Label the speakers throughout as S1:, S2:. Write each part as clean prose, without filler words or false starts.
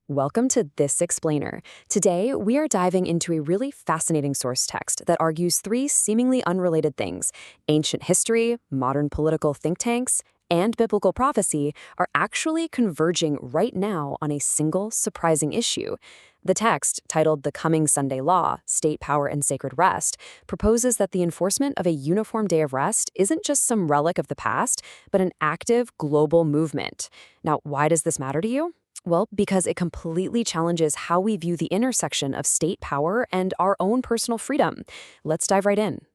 S1: Welcome to This Explainer. Today, we are diving into a really fascinating source text that argues three seemingly unrelated things: ancient history, modern political think tanks, and biblical prophecy are actually converging right now on a single surprising issue. The text, titled The Coming Sunday Law, State Power and Sacred Rest, proposes that the enforcement of a uniform day of rest isn't just some relic of the past, but an active global movement. Now, why does this matter to you? Well, because it completely challenges how we view the intersection of state power and our own personal freedom. Let's dive right in.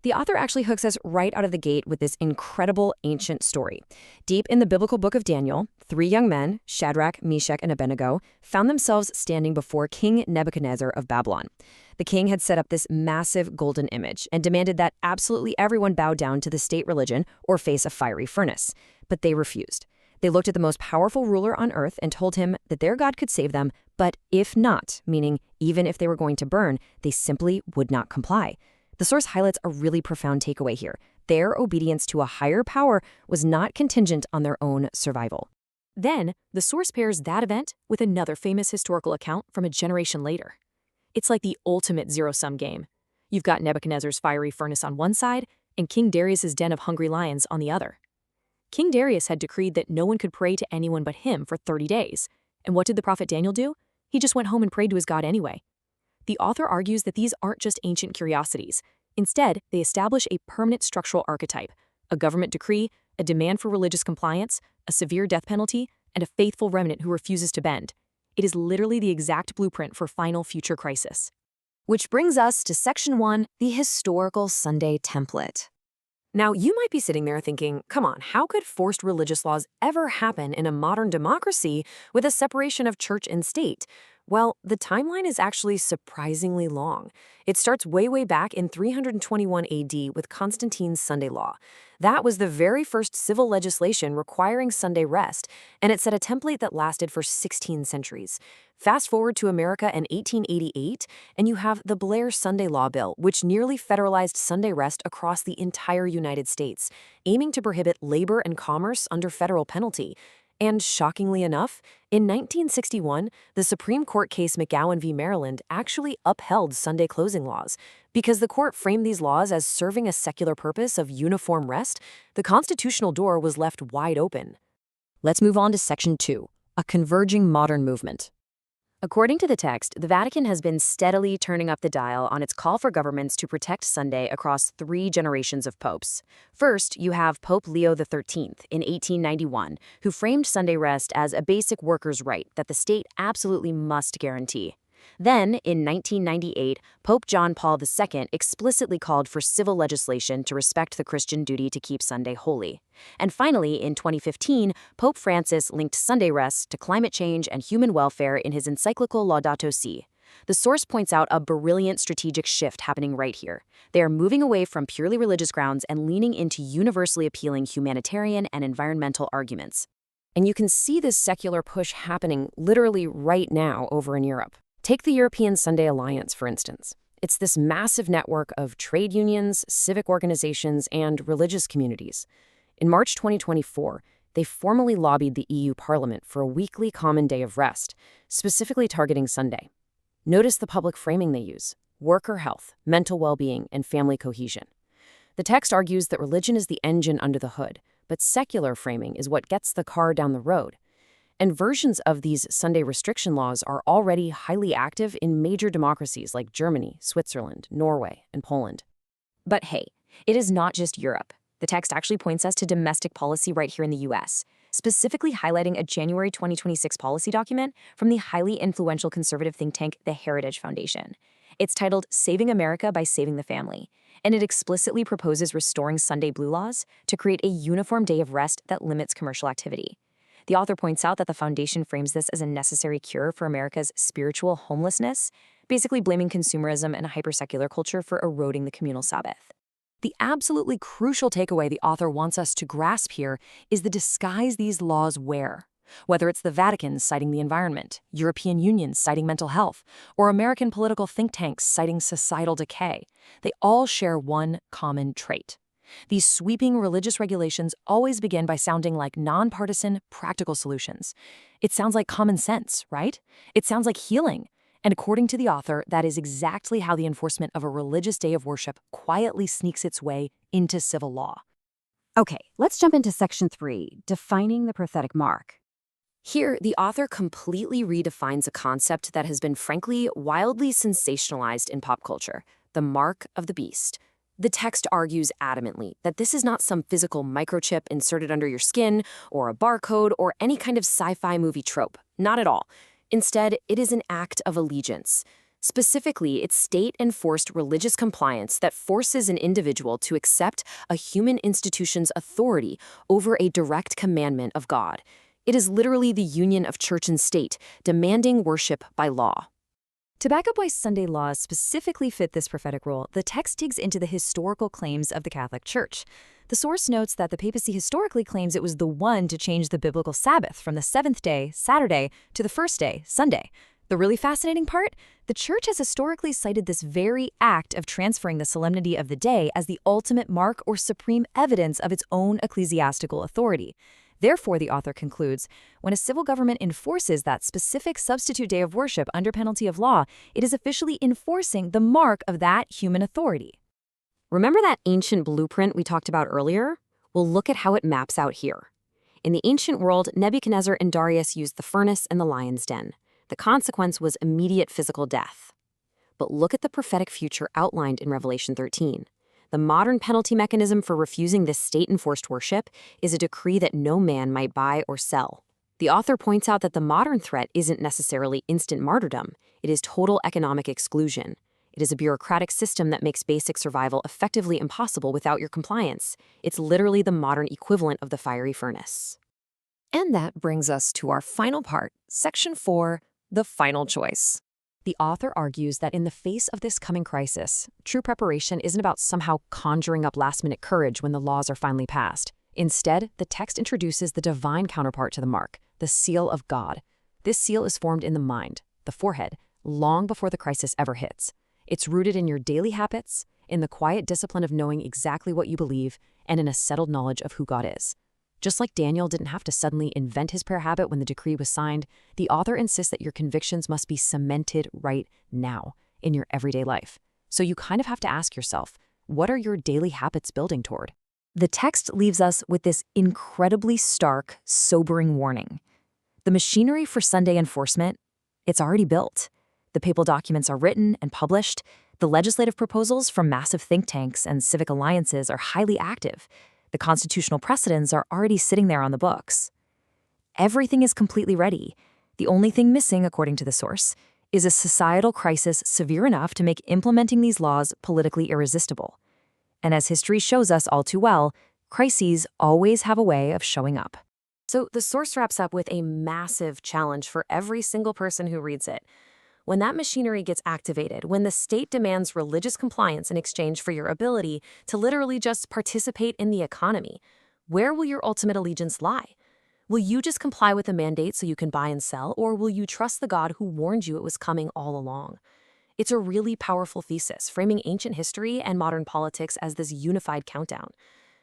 S1: The author actually hooks us right out of the gate with this incredible ancient story. Deep in the biblical book of Daniel, three young men, Shadrach, Meshach, and Abednego, found themselves standing before King Nebuchadnezzar of Babylon. The king had set up this massive golden image and demanded that absolutely everyone bow down to the state religion or face a fiery furnace. But they refused. They looked at the most powerful ruler on earth and told him that their God could save them, but if not, meaning even if they were going to burn, they simply would not comply. The source highlights a really profound takeaway here. Their obedience to a higher power was not contingent on their own survival. Then, the source pairs that event with another famous historical account from a generation later. It's like the ultimate zero-sum game. You've got Nebuchadnezzar's fiery furnace on one side and King Darius's den of hungry lions on the other. King Darius had decreed that no one could pray to anyone but him for 30 days. And what did the prophet Daniel do? He just went home and prayed to his God anyway. The author argues that these aren't just ancient curiosities. Instead, they establish a permanent structural archetype: a government decree, a demand for religious compliance, a severe death penalty, and a faithful remnant who refuses to bend. It is literally the exact blueprint for final future crisis. Which brings us to Section 1, the historical Sunday template. Now, you might be sitting there thinking, come on, how could forced religious laws ever happen in a modern democracy with a separation of church and state? Well, the timeline is actually surprisingly long. It starts way back in 321 AD with Constantine's Sunday Law. That was the very first civil legislation requiring Sunday rest, and it set a template that lasted for 16 centuries. Fast forward to America in 1888, and you have the Blair Sunday Law Bill, which nearly federalized Sunday rest across the entire United States, aiming to prohibit labor and commerce under federal penalty. And shockingly enough, in 1961, the Supreme Court case McGowan v. Maryland actually upheld Sunday closing laws. Because the court framed these laws as serving a secular purpose of uniform rest, the constitutional door was left wide open. Let's move on to Section 2, a converging modern movement. According to the text, the Vatican has been steadily turning up the dial on its call for governments to protect Sunday across three generations of popes. First, you have Pope Leo XIII in 1891, who framed Sunday rest as a basic worker's right that the state absolutely must guarantee. Then, in 1998, Pope John Paul II explicitly called for civil legislation to respect the Christian duty to keep Sunday holy. And finally, in 2015, Pope Francis linked Sunday rest to climate change and human welfare in his encyclical Laudato Si. The source points out a brilliant strategic shift happening right here. They are moving away from purely religious grounds and leaning into universally appealing humanitarian and environmental arguments. And you can see this secular push happening literally right now over in Europe. Take the European Sunday Alliance, for instance. It's this massive network of trade unions, civic organizations, and religious communities. In March 2024, they formally lobbied the EU Parliament for a weekly common day of rest, specifically targeting Sunday. Notice the public framing they use: worker health, mental well-being, and family cohesion. The text argues that religion is the engine under the hood, but secular framing is what gets the car down the road. And versions of these Sunday restriction laws are already highly active in major democracies like Germany, Switzerland, Norway, and Poland. But hey, it is not just Europe. The text actually points us to domestic policy right here in the US, specifically highlighting a January 2026 policy document from the highly influential conservative think tank, the Heritage Foundation. It's titled Saving America by Saving the Family, and it explicitly proposes restoring Sunday blue laws to create a uniform day of rest that limits commercial activity. The author points out that the foundation frames this as a necessary cure for America's spiritual homelessness, basically blaming consumerism and a hyper-secular culture for eroding the communal Sabbath. The absolutely crucial takeaway the author wants us to grasp here is the disguise these laws wear. Whether it's the Vatican citing the environment, European Union citing mental health, or American political think tanks citing societal decay, they all share one common trait.
S2: These sweeping religious regulations always begin by sounding like nonpartisan, practical solutions. It sounds like common sense, right? It sounds like healing. And according to the author, that is exactly how the enforcement of a religious day of worship quietly sneaks its way into civil law.
S1: Okay, let's jump into Section 3, defining the prophetic mark. Here, the author completely redefines a concept that has been frankly wildly sensationalized in pop culture, the mark of the beast. The text argues adamantly that this is not some physical microchip inserted under your skin, or a barcode, or any kind of sci-fi movie trope. Not at all. Instead, it is an act of allegiance. Specifically, it's state-enforced religious compliance that forces an individual to accept a human institution's authority over a direct commandment of God. It is literally the union of church and state, demanding worship by law. To back up why Sunday laws specifically fit this prophetic role, the text digs into the historical claims of the Catholic Church. The source notes that the papacy historically claims it was the one to change the biblical Sabbath from the seventh day, Saturday, to the first day, Sunday. The really fascinating part? The Church has historically cited this very act of transferring the solemnity of the day as the ultimate mark or supreme evidence of its own ecclesiastical authority. Therefore, the author concludes, when a civil government enforces that specific substitute day of worship under penalty of law, it is officially enforcing the mark of that human authority. Remember that ancient blueprint we talked about earlier? Well, look at how it maps out here. In the ancient world, Nebuchadnezzar and Darius used the furnace and the lion's den. The consequence was immediate physical death. But look at the prophetic future outlined in Revelation 13. The modern penalty mechanism for refusing this state-enforced worship is a decree that no man might buy or sell. The author points out that the modern threat isn't necessarily instant martyrdom. It is total economic exclusion. It is a bureaucratic system that makes basic survival effectively impossible without your compliance. It's literally the modern equivalent of the fiery furnace. And that brings us to our final part, Section 4, the final choice. The author argues that in the face of this coming crisis, true preparation isn't about somehow conjuring up last-minute courage when the laws are finally passed. Instead, the text introduces the divine counterpart to the mark, the seal of God. This seal is formed in the mind, the forehead, long before the crisis ever hits. It's rooted in your daily habits, in the quiet discipline of knowing exactly what you believe, and in a settled knowledge of who God is. Just like Daniel didn't have to suddenly invent his prayer habit when the decree was signed, the author insists that your convictions must be cemented right now in your everyday life. So you kind of have to ask yourself, what are your daily habits building toward? The text leaves us with this incredibly stark, sobering warning. The machinery for Sunday enforcement, it's already built. The papal documents are written and published. The legislative proposals from massive think tanks and civic alliances are highly active. The constitutional precedents are already sitting there on the books. Everything is completely ready. The only thing missing, according to the source, is a societal crisis severe enough to make implementing these laws politically irresistible. And as history shows us all too well, crises always have a way of showing up. So the source wraps up with a massive challenge for every single person who reads it. When that machinery gets activated, when the state demands religious compliance in exchange for your ability to literally just participate in the economy, where will your ultimate allegiance lie? Will you just comply with the mandate so you can buy and sell, or will you trust the God who warned you it was coming all along? It's a really powerful thesis, framing ancient history and modern politics as this unified countdown.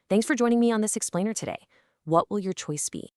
S1: Thanks for joining me on this explainer today. What will your choice be?